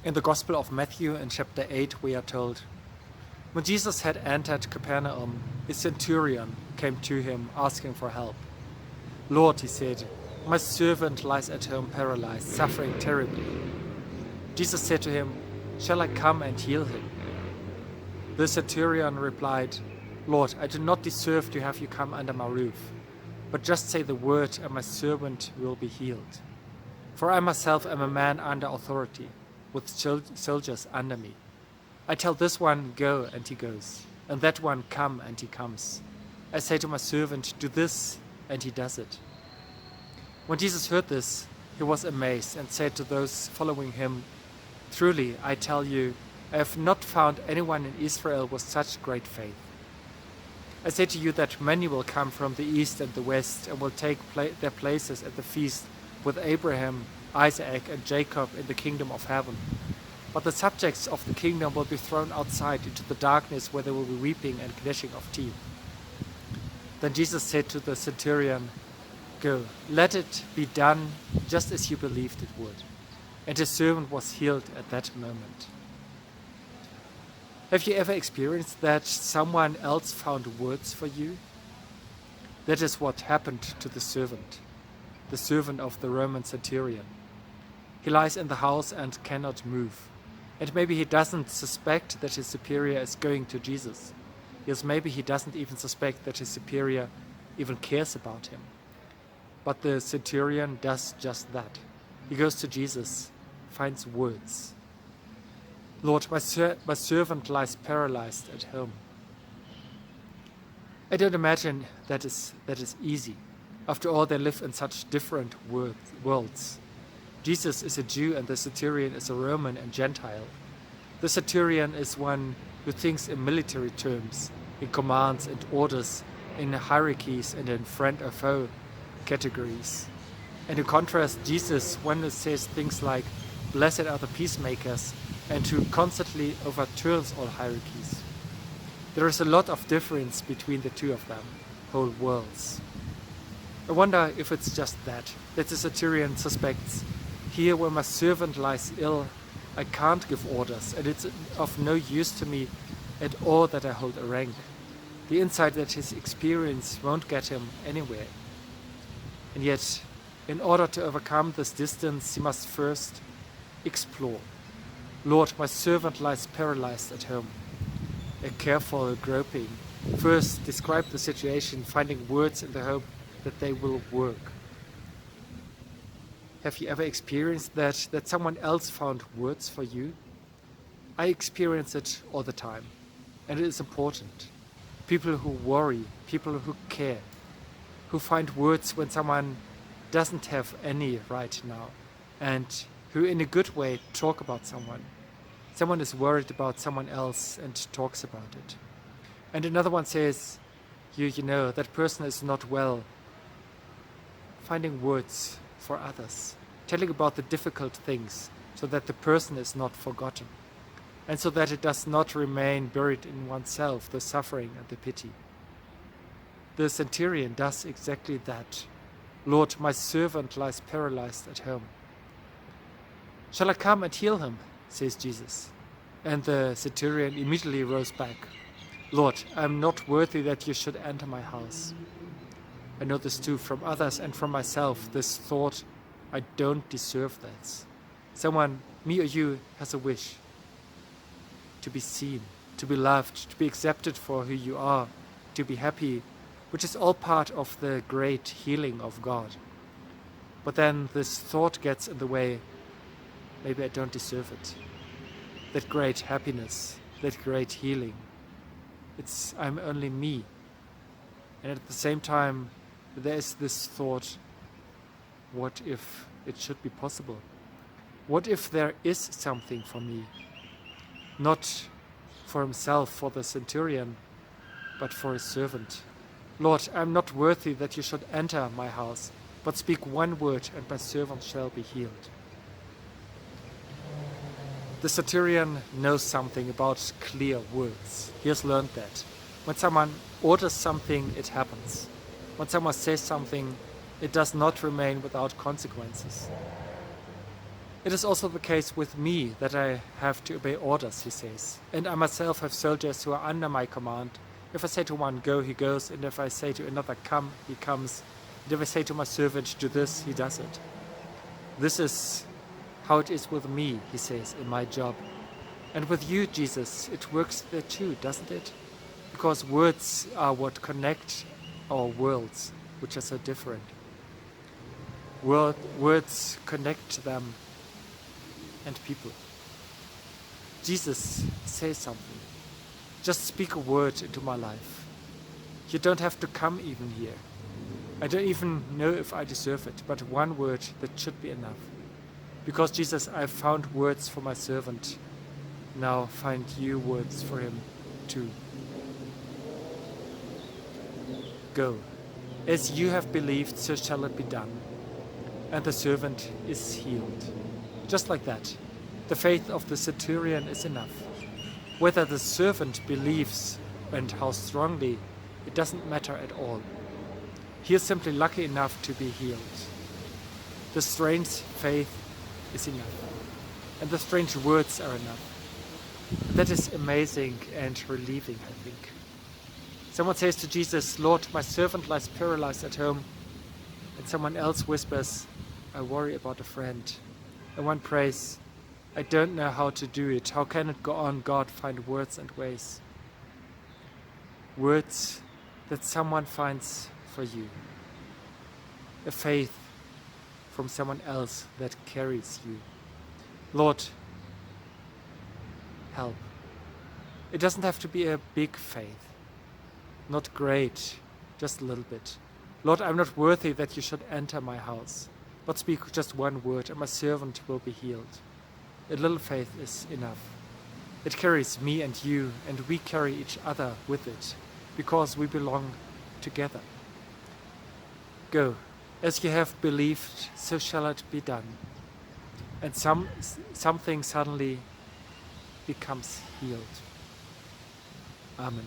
In the Gospel of Matthew, in chapter 8, we are told, when Jesus had entered Capernaum, a centurion came to him asking for help. Lord, he said, my servant lies at home paralyzed, suffering terribly. Jesus said to him, shall I come and heal him? The centurion replied, Lord, I do not deserve to have you come under my roof, but just say the word and my servant will be healed. For I myself am a man under authority, with soldiers under me. I tell this one, go, and he goes, and that one, come, and he comes. I say to my servant, do this, and he does it. When Jesus heard this, he was amazed and said to those following him, truly, I tell you, I have not found anyone in Israel with such great faith. I say to you that many will come from the east and the west and will take their places at the feast with Abraham, Isaac, and Jacob in the kingdom of heaven. But the subjects of the kingdom will be thrown outside into the darkness where there will be weeping and gnashing of teeth. Then Jesus said to the centurion, go, let it be done just as you believed it would. And his servant was healed at that moment. Have you ever experienced that someone else found words for you? That is what happened to the servant of the Roman centurion. He lies in the house and cannot move. And maybe he doesn't suspect that his superior is going to Jesus. Yes, maybe he doesn't even suspect that his superior even cares about him. But the centurion does just that. He goes to Jesus, finds words. Lord, my servant lies paralyzed at home. I don't imagine that is easy. After all, they live in such different worlds. Jesus is a Jew and the centurion is a Roman and Gentile. The centurion is one who thinks in military terms, in commands and orders, in hierarchies and in friend or foe categories. And in contrast, Jesus, one who says things like, blessed are the peacemakers, and who constantly overturns all hierarchies. There is a lot of difference between the two of them, whole worlds. I wonder if it's just that the centurion suspects, here where my servant lies ill, I can't give orders, and it's of no use to me at all that I hold a rank. The insight that his experience won't get him anywhere. And yet, in order to overcome this distance, he must first explore. Lord, my servant lies paralyzed at home. A careful groping. First, describe the situation, finding words in the hope that they will work. Have you ever experienced that someone else found words for you? I experience it all the time, and it is important. People who worry, people who care, who find words when someone doesn't have any right now, and who in a good way talk about someone. Someone is worried about someone else and talks about it. And another one says, you know, that person is not well. Finding words for others, telling about the difficult things so that the person is not forgotten, and so that it does not remain buried in oneself, the suffering and the pity. The centurion does exactly that. Lord, my servant lies paralyzed at home. Shall I come and heal him? Says Jesus. And the centurion immediately rose back. Lord, I am not worthy that you should enter my house. I know this too from others and from myself, this thought, I don't deserve that. Someone, me or you, has a wish to be seen, to be loved, to be accepted for who you are, to be happy, which is all part of the great healing of God. But then this thought gets in the way, maybe I don't deserve it. That great happiness, that great healing. I'm only me. And at the same time, there is this thought, what if it should be possible? What if there is something for me? Not for himself, for the centurion, but for his servant. Lord, I am not worthy that you should enter my house, but speak one word and my servant shall be healed. The centurion knows something about clear words. He has learned that. When someone orders something, it happens. When someone says something, it does not remain without consequences. It is also the case with me that I have to obey orders, he says. And I myself have soldiers who are under my command. If I say to one, go, he goes. And if I say to another, come, he comes. And if I say to my servant, do this, he does it. This is how it is with me, he says, in my job. And with you, Jesus, it works there too, doesn't it? Because words are what connect our worlds, which are so different. Words connect them and people. Jesus, say something. Just speak a word into my life. You don't have to come even here. I don't even know if I deserve it, but one word that should be enough. Because Jesus, I've found words for my servant. Now find you words for him too. Go. As you have believed, so shall it be done. And the servant is healed. Just like that. The faith of the centurion is enough. Whether the servant believes and how strongly, it doesn't matter at all. He is simply lucky enough to be healed. The strange faith is enough. And the strange words are enough. That is amazing and relieving, I think. Someone says to Jesus, Lord, my servant lies paralyzed at home. And someone else whispers, I worry about a friend. And one prays, I don't know how to do it. How can it go on? God, find words and ways. Words that someone finds for you. A faith from someone else that carries you. Lord, help. It doesn't have to be a big faith. Not great, just a little bit. Lord, I'm not worthy that you should enter my house. But speak just one word and my servant will be healed. A little faith is enough. It carries me and you, and we carry each other with it, because we belong together. Go, as you have believed, so shall it be done. And something suddenly becomes healed. Amen.